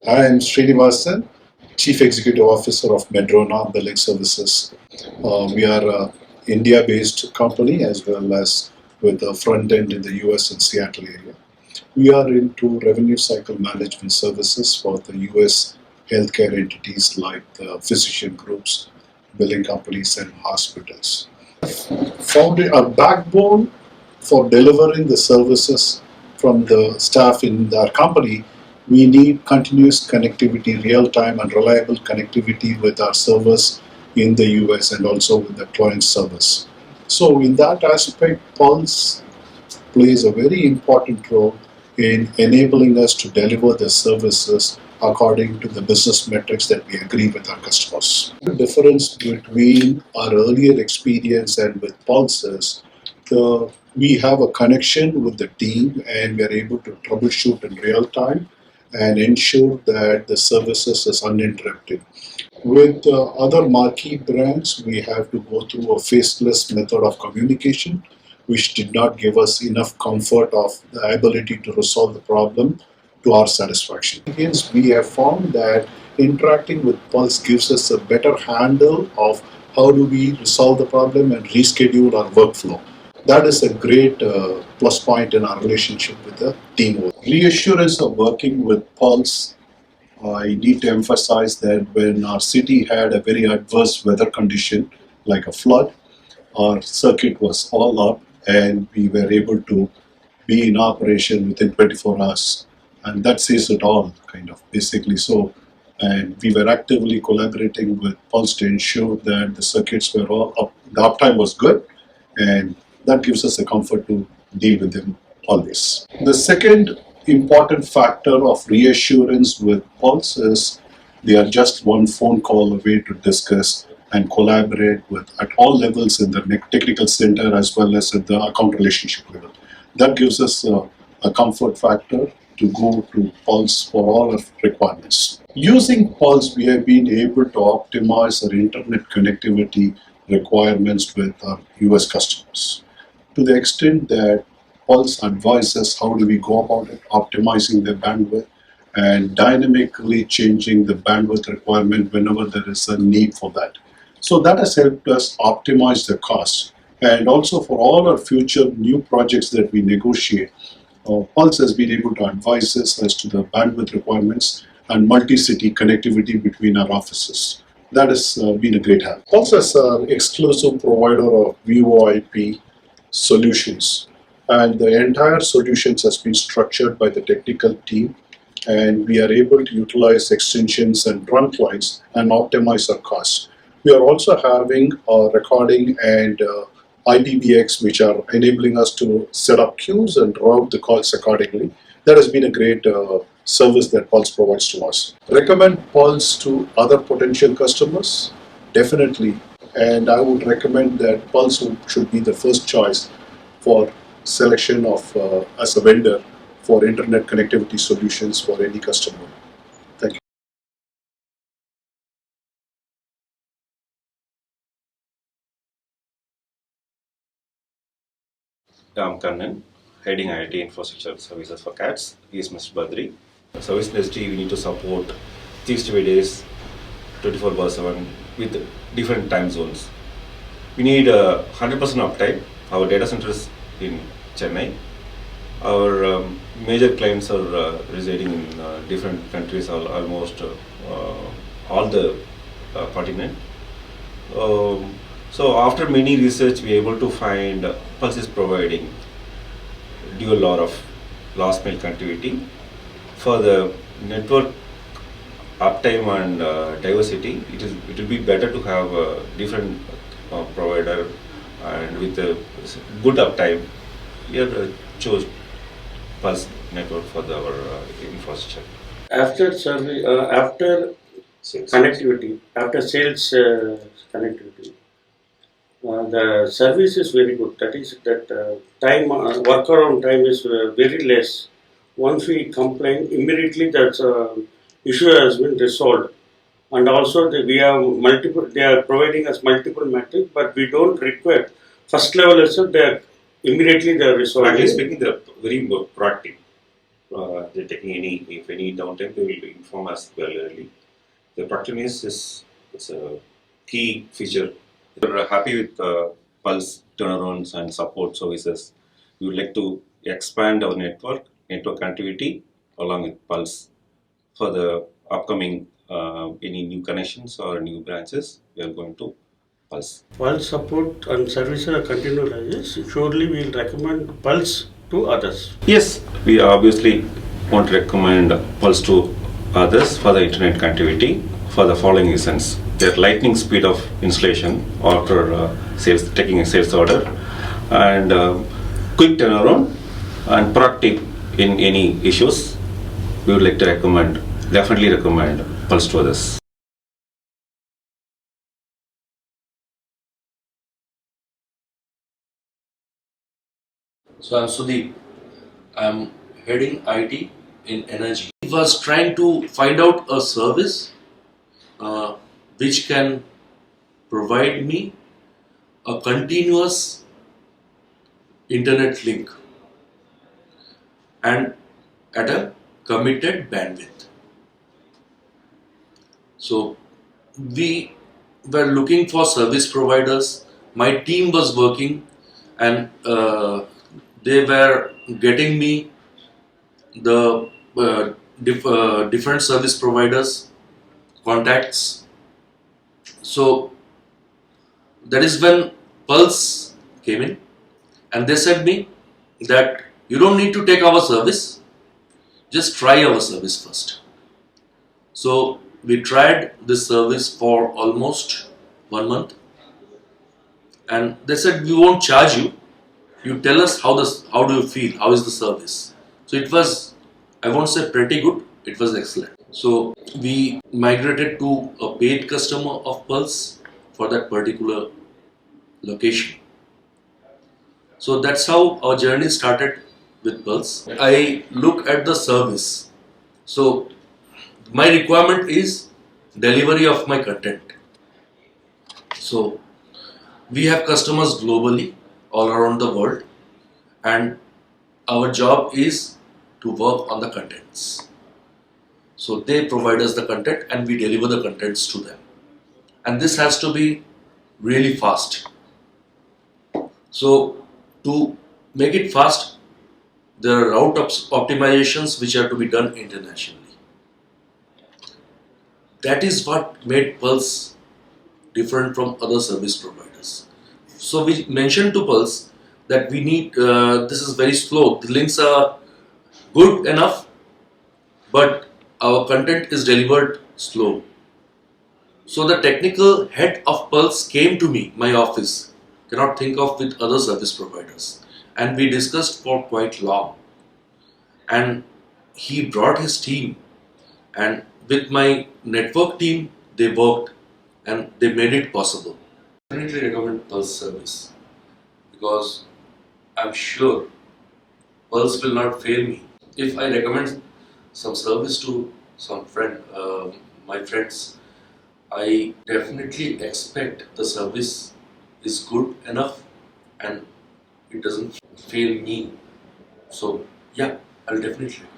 I am Srinivasan, Chief Executive Officer of Medrona Billing Services. We are a India-based company as well as with a front end in the US and Seattle area. We are into revenue cycle management services for the US healthcare entities like the physician groups, billing companies, and hospitals. Found a backbone for delivering the services from the staff in our company. We need continuous connectivity, real time and reliable connectivity with our servers in the US and also with the client servers. So, in that aspect, Pulse plays a very important role in enabling us to deliver the services according to the business metrics that we agree with our customers. The difference between our earlier experience and with Pulse is we have a connection with the team and we are able to troubleshoot in real time and ensure that the services is uninterrupted. With other marquee brands, we have to go through a faceless method of communication, which did not give us enough comfort of the ability to resolve the problem to our satisfaction. Hence, we have found that interacting with Pulse gives us a better handle of how do we resolve the problem and reschedule our workflow. That is a great plus point in our relationship with the team. Reassurance of working with Pulse, I need to emphasize that when our city had a very adverse weather condition, like a flood, our circuit was all up and we were able to be in operation within 24 hours. And that says it all, kind of, basically. So, and we were actively collaborating with Pulse to ensure that the circuits were all up, the uptime was good, and that gives us the comfort to deal with them always. The second important factor of reassurance with Pulse is they are just one phone call away to discuss and collaborate with at all levels in the technical center as well as at the account relationship level. That gives us a comfort factor to go to Pulse for all our requirements. Using Pulse, we have been able to optimize our internet connectivity requirements with our US customers to the extent that Pulse advises how do we go about it, optimizing the bandwidth and dynamically changing the bandwidth requirement whenever there is a need for that. So that has helped us optimize the cost. And also for all our future new projects that we negotiate, Pulse has been able to advise us as to the bandwidth requirements and multi-city connectivity between our offices. That has been a great help. Pulse is an exclusive provider of VoIP solutions, and the entire solutions has been structured by the technical team, and we are able to utilize extensions and run clients and optimize our costs. We are also having recording and IPBX, which are enabling us to set up queues and route the calls accordingly. That has been a great service that Pulse provides to us. Recommend Pulse to other potential customers? Definitely. And I would recommend that Pulse should be the first choice for selection of as a vendor for internet connectivity solutions for any customer. Thank you. I'm Kannan, heading IT infrastructure services for CATS. He is Mr. Badri. Service industry, we need to support 365 days, 24 by 7 with different time zones. We need 100% uptime. Our data centers in Chennai. Our major clients are residing in different countries, almost all the continent. So after many research, we are able to find Pulse is providing dual layer of last mile connectivity for the network uptime and diversity. It will be better to have a different provider and with a good uptime. We have chose Pulse network for our infrastructure. After service, after Sales. connectivity, after sales connectivity, the service is very good. That is that time workaround time is very less. Once we complain, immediately that issue has been resolved. And also we have multiple. They are providing us multiple metrics, but we don't require first level itself. They are immediately they are Frankly resolving. speaking, they're very proactive. they're taking any downtime, they will inform us very early. The proactiveness is it's a key feature. We're happy with Pulse turnarounds and support services. We would like to expand our network connectivity along with Pulse for the upcoming any new connections or new branches. We are going to Pulse. Pulse support and services are continued as is. Surely we will recommend Pulse to others. Yes, we obviously want to recommend Pulse to others for the internet connectivity for the following reasons. Their lightning speed of installation after taking a sales order, and quick turnaround and proactive in any issues. We would like to definitely recommend Pulse to others. So I'm Sudeep. I'm heading IT in energy. I was trying to find out a service which can provide me a continuous internet link and at a committed bandwidth. So we were looking for service providers. My team was working and they were getting me the different service providers contacts. So that is when Pulse came in and they said me that you don't need to take our service, just try our service first. So we tried this service for almost 1 month and they said we won't charge you, you tell us how do you feel, how is the service. So it was, I won't say pretty good, it was excellent. So we migrated to a paid customer of Pulse for that particular location. So that's how our journey started with Pulse. I look at the service. So my requirement is delivery of my content. So we have customers globally, all around the world, and our job is to work on the contents. So they provide us the content and we deliver the contents to them. And this has to be really fast. So to make it fast, there are route optimizations which are to be done internationally. That is what made Pulse different from other service providers. So we mentioned to Pulse that we need, this is very slow, the links are good enough, but our content is delivered slow. So the technical head of Pulse came to me, my office, cannot think of with other service providers, and we discussed for quite long. And he brought his team, and with my network team, they worked and they made it possible. I definitely recommend Pulse service because I'm sure Pulse will not fail me. If I recommend some service to some my friends, I definitely expect the service is good enough and it doesn't fail me. So yeah, I'll definitely recommend.